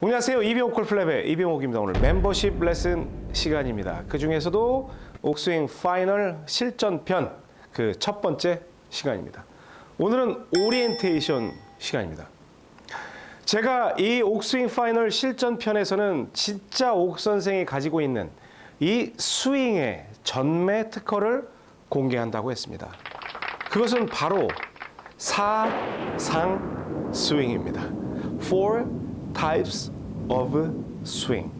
안녕하세요. 이병옥 골프랩의 이병옥입니다. 오늘 멤버십 레슨 시간입니다. 그 중에서도 옥스윙 파이널 실전편 그 첫 번째 시간입니다. 오늘은 오리엔테이션 시간입니다. 제가 이 옥스윙 파이널 실전편에서는 진짜 옥 선생이 가지고 있는 이 스윙의 전매 특허를 공개한다고 했습니다. 그것은 바로 사상 스윙입니다. Four types of swing.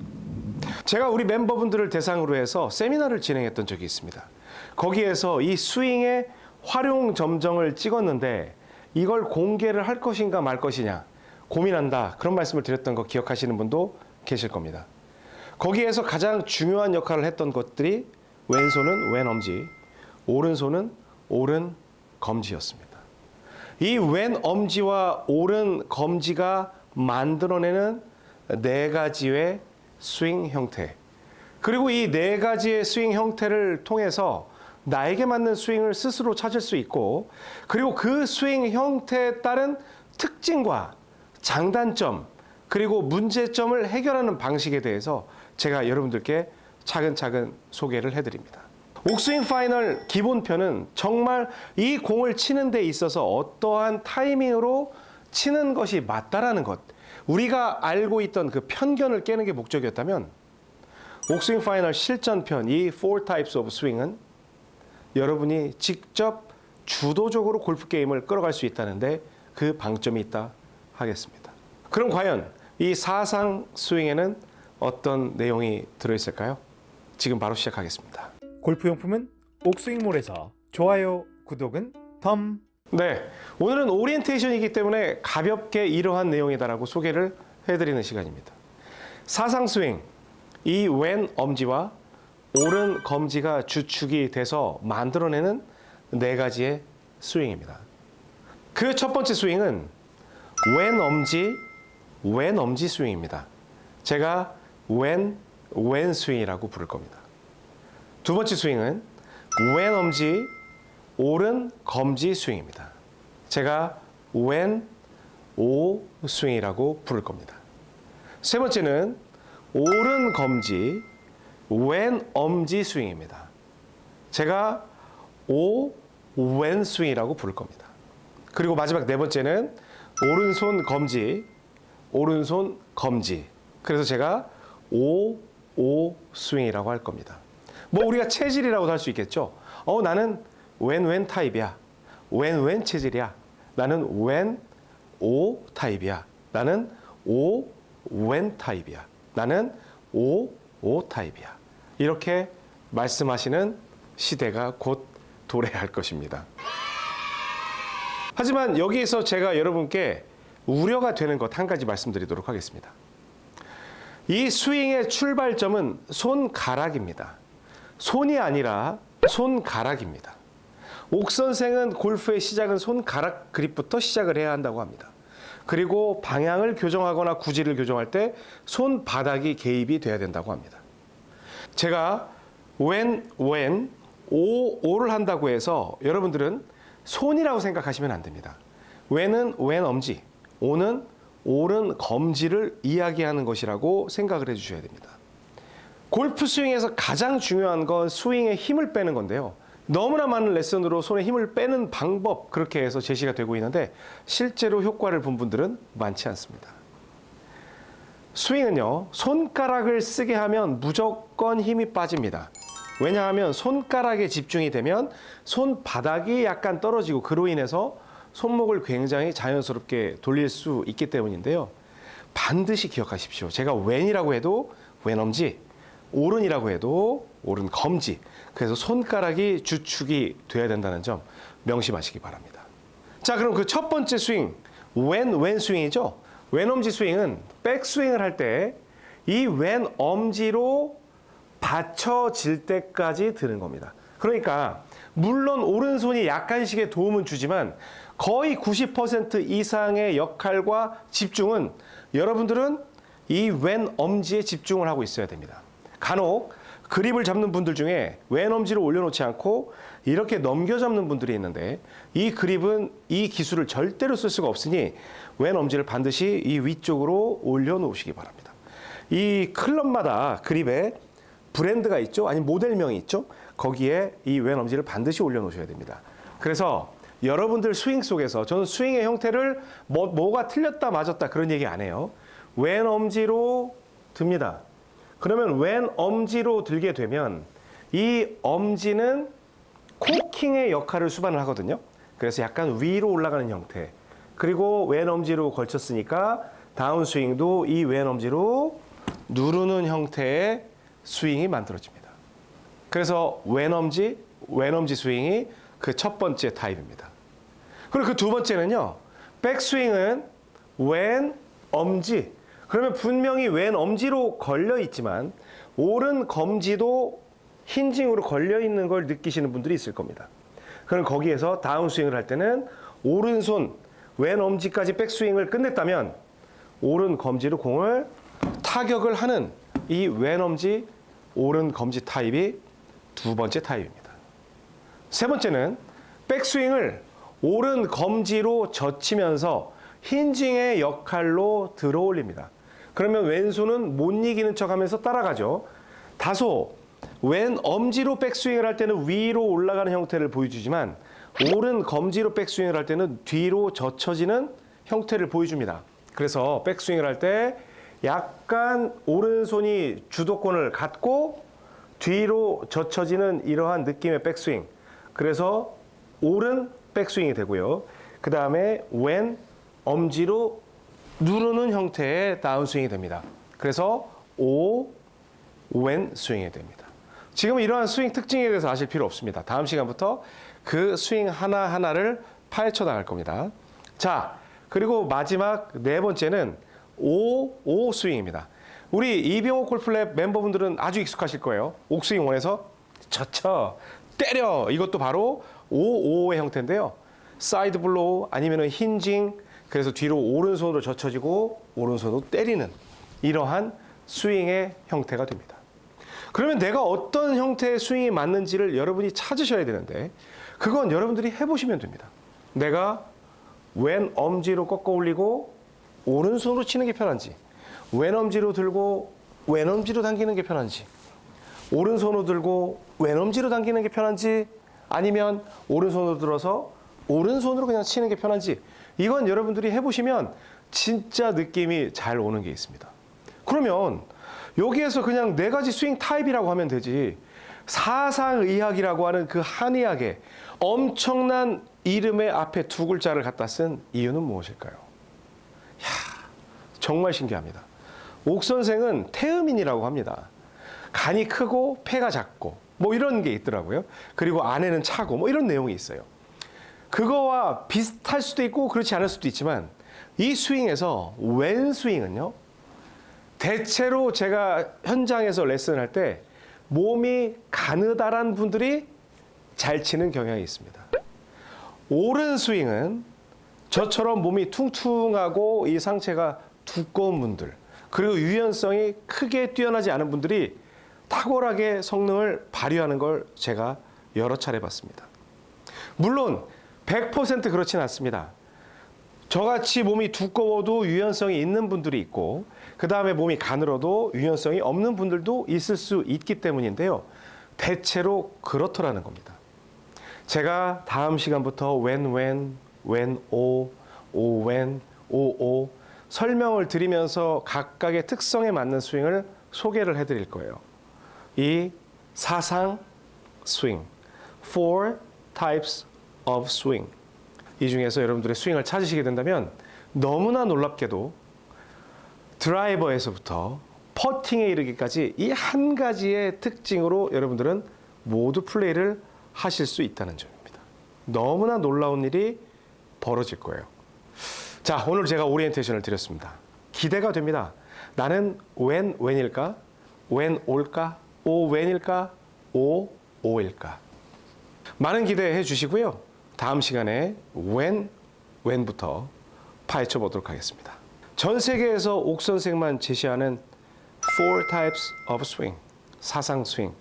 제가 우리 멤버분들을 대상으로 해서 세미나를 진행했던 적이 있습니다. 거기에서 이 스윙의 활용 점정을 찍었는데 이걸 공개를 할 것인가 말 것이냐 고민한다, 그런 말씀을 드렸던 거 기억하시는 분도 계실 겁니다. 거기에서 가장 중요한 역할을 했던 것들이 왼손은 왼엄지, 오른손은 오른 검지였습니다. 이 왼엄지와 오른 검지가 만들어내는 네 가지의 스윙 형태, 그리고 이 네 가지의 스윙 형태를 통해서 나에게 맞는 스윙을 스스로 찾을 수 있고, 그리고 그 스윙 형태에 따른 특징과 장단점, 그리고 문제점을 해결하는 방식에 대해서 제가 여러분들께 차근차근 소개를 해드립니다. 옥스윙 파이널 기본편은 정말 이 공을 치는 데 있어서 어떠한 타이밍으로 치는 것이 맞다라는 것, 우리가 알고 있던 그 편견을 깨는 게 목적이었다면, 옥스윙 파이널 실전편 이 Four Types of Swing은 여러분이 직접 주도적으로 골프 게임을 끌어갈 수 있다는데 그 방점이 있다 하겠습니다. 그럼 과연 이 사상 스윙에는 어떤 내용이 들어있을까요? 지금 바로 시작하겠습니다. 골프용품은 옥스윙몰에서 좋아요, 구독은 덤. 네, 오늘은 오리엔테이션이기 때문에 가볍게 이러한 내용이다라고 소개를 해드리는 시간입니다. 사상 스윙, 이 왼 엄지와 오른 검지가 주축이 돼서 만들어내는 네 가지의 스윙입니다. 그 첫 번째 스윙은 왼 엄지 스윙입니다. 제가 왼 스윙이라고 부를 겁니다. 두 번째 스윙은 왼 엄지, 오른 검지 스윙입니다. 제가 왼 오 스윙이라고 부를 겁니다. 세 번째는 오른 검지, 왼 엄지 스윙입니다. 제가 오 왼 스윙이라고 부를 겁니다. 그리고 마지막 네 번째는 오른손 검지, 오른손 검지. 그래서 제가 오 스윙이라고 할 겁니다. 뭐 우리가 체질이라고도 할 수 있겠죠. 나는 왼 타입이야. 왼 체질이야. 나는 왼 오 타입이야. 나는 왼 타입이야. 나는 오 타입이야. 이렇게 말씀하시는 시대가 곧 도래할 것입니다. 하지만 여기에서 제가 여러분께 우려가 되는 것 한 가지 말씀드리도록 하겠습니다. 이 스윙의 출발점은 손가락입니다. 손이 아니라 손가락입니다. 옥 선생은 골프의 시작은 손가락 그립부터 시작을 해야 한다고 합니다. 그리고 방향을 교정하거나 구질을 교정할 때 손바닥이 개입이 돼야 된다고 합니다. 제가 오를 한다고 해서 여러분들은 손이라고 생각하시면 안 됩니다. 왼은 왼 엄지, 오는 오른 검지를 이야기하는 것이라고 생각을 해주셔야 됩니다. 골프 스윙에서 가장 중요한 건 스윙에 힘을 빼는 건데요. 너무나 많은 레슨으로 손에 힘을 빼는 방법, 그렇게 해서 제시가 되고 있는데 실제로 효과를 본 분들은 많지 않습니다. 스윙은요, 손가락을 쓰게 하면 무조건 힘이 빠집니다. 왜냐하면 손가락에 집중이 되면 손바닥이 약간 떨어지고 그로 인해서 손목을 굉장히 자연스럽게 돌릴 수 있기 때문인데요. 반드시 기억하십시오. 제가 왼이라고 해도 왼엄지, 오른이라고 해도 오른 검지, 그래서 손가락이 주축이 돼야 된다는 점 명심하시기 바랍니다. 자, 그럼 그 첫 번째 스윙, 왼 스윙이죠. 왼엄지 스윙은 백스윙을 할 때 이 왼 엄지로 받쳐질 때까지 드는 겁니다. 그러니까 물론 오른손이 약간씩의 도움은 주지만 거의 90% 이상의 역할과 집중은 여러분들은 이 왼 엄지에 집중을 하고 있어야 됩니다. 간혹 그립을 잡는 분들 중에 왼 엄지를 올려놓지 않고 이렇게 넘겨잡는 분들이 있는데 이 그립은 이 기술을 절대로 쓸 수가 없으니 왼 엄지를 반드시 이 위쪽으로 올려놓으시기 바랍니다. 이 클럽마다 그립에 브랜드가 있죠. 아니면 모델명이 있죠. 거기에 이 왼 엄지를 반드시 올려놓으셔야 됩니다. 그래서 여러분들 스윙 속에서 저는 스윙의 형태를 뭐가 틀렸다 맞았다 그런 얘기 안 해요. 왼 엄지로 듭니다. 그러면 왼 엄지로 들게 되면 이 엄지는 코킹의 역할을 수반을 하거든요. 그래서 약간 위로 올라가는 형태. 그리고 왼 엄지로 걸쳤으니까 다운 스윙도 이 왼 엄지로 누르는 형태의 스윙이 만들어집니다. 그래서 왼 엄지 스윙이 그 첫 번째 타입입니다. 그리고 그 두 번째는요. 백스윙은 왼 엄지. 그러면 분명히 왼 엄지로 걸려 있지만 오른 검지도 힌징으로 걸려 있는 걸 느끼시는 분들이 있을 겁니다. 그럼 거기에서 다운스윙을 할 때는 오른손 왼 엄지까지 백스윙을 끝냈다면 오른 검지로 공을 타격을 하는 이 왼 엄지 오른 검지 타입이 두 번째 타입입니다. 세 번째는 백스윙을 오른 검지로 젖히면서 힌징의 역할로 들어 올립니다. 그러면 왼손은 못 이기는 척 하면서 따라가죠. 다소 왼 엄지로 백스윙을 할 때는 위로 올라가는 형태를 보여주지만 오른 검지로 백스윙을 할 때는 뒤로 젖혀지는 형태를 보여줍니다. 그래서 백스윙을 할 때 약간 오른손이 주도권을 갖고 뒤로 젖혀지는 이러한 느낌의 백스윙. 그래서 오른 백스윙이 되고요. 그 다음에 왼 엄지로 누르는 형태의 다운스윙이 됩니다. 그래서 왼 스윙이 됩니다. 지금 이러한 스윙 특징에 대해서 아실 필요 없습니다. 다음 시간부터 그 스윙 하나하나를 파헤쳐 나갈 겁니다. 자, 그리고 마지막 네 번째는 오 스윙입니다. 우리 이병호 골프랩 멤버분들은 아주 익숙하실 거예요. 옥스윙 원에서 젖혀, 때려. 이것도 바로 오의 형태인데요. 사이드 블로우 아니면 힌징, 그래서 뒤로 오른손으로 젖혀지고 오른손으로 때리는 이러한 스윙의 형태가 됩니다. 그러면 내가 어떤 형태의 스윙이 맞는지를 여러분이 찾으셔야 되는데 그건 여러분들이 해보시면 됩니다. 내가 왼 엄지로 꺾어 올리고 오른손으로 치는 게 편한지, 왼 엄지로 들고 왼 엄지로 당기는 게 편한지, 오른손으로 들고 왼 엄지로 당기는 게 편한지, 아니면 오른손으로 들어서 오른손으로 그냥 치는 게 편한지, 이건 여러분들이 해보시면 진짜 느낌이 잘 오는 게 있습니다. 그러면 여기에서 그냥 네 가지 스윙 타입이라고 하면 되지, 사상의학이라고 하는 그 한의학의 엄청난 이름의 앞에 두 글자를 갖다 쓴 이유는 무엇일까요? 이야, 정말 신기합니다. 옥 선생은 태음인이라고 합니다. 간이 크고 폐가 작고 뭐 이런 게 있더라고요. 그리고 안에는 차고 뭐 이런 내용이 있어요. 그거와 비슷할 수도 있고 그렇지 않을 수도 있지만 이 스윙에서 왼 스윙은요, 대체로 제가 현장에서 레슨을 할 때 몸이 가느다란 분들이 잘 치는 경향이 있습니다. 오른 스윙은 저처럼 몸이 퉁퉁하고 이 상체가 두꺼운 분들, 그리고 유연성이 크게 뛰어나지 않은 분들이 탁월하게 성능을 발휘하는 걸 제가 여러 차례 봤습니다. 물론 100% 그렇진 않습니다. 저같이 몸이 두꺼워도 유연성이 있는 분들이 있고, 그 다음에 몸이 가늘어도 유연성이 없는 분들도 있을 수 있기 때문인데요. 대체로 그렇더라는 겁니다. 제가 다음 시간부터 wen, o, o 설명을 드리면서 각각의 특성에 맞는 스윙을 소개를 해드릴 거예요. 이 사상 스윙, four types of swing. 이 중에서 여러분들의 스윙을 찾으시게 된다면 너무나 놀랍게도 드라이버에서부터 퍼팅에 이르기까지 이 한 가지의 특징으로 여러분들은 모두 플레이를 하실 수 있다는 점입니다. 너무나 놀라운 일이 벌어질 거예요. 자, 오늘 제가 오리엔테이션을 드렸습니다. 기대가 됩니다. 나는 웬일까? 웬 올까? 오 웬일까? 오 오일까? 많은 기대해 주시고요. 다음 시간에 웬부터 파헤쳐 보도록 하겠습니다. 전 세계에서 옥 선생만 제시하는 four types of swing, 사상 스윙.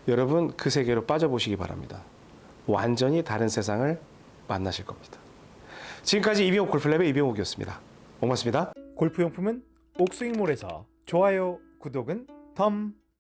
여러분 그 세계로 빠져보시기 바랍니다. 완전히 다른 세상을 만나실 겁니다. 지금까지 이병옥 골프랩의 이병옥이었습니다. 고맙습니다. 골프용품은 옥스윙몰에서 좋아요, 구독은 덤.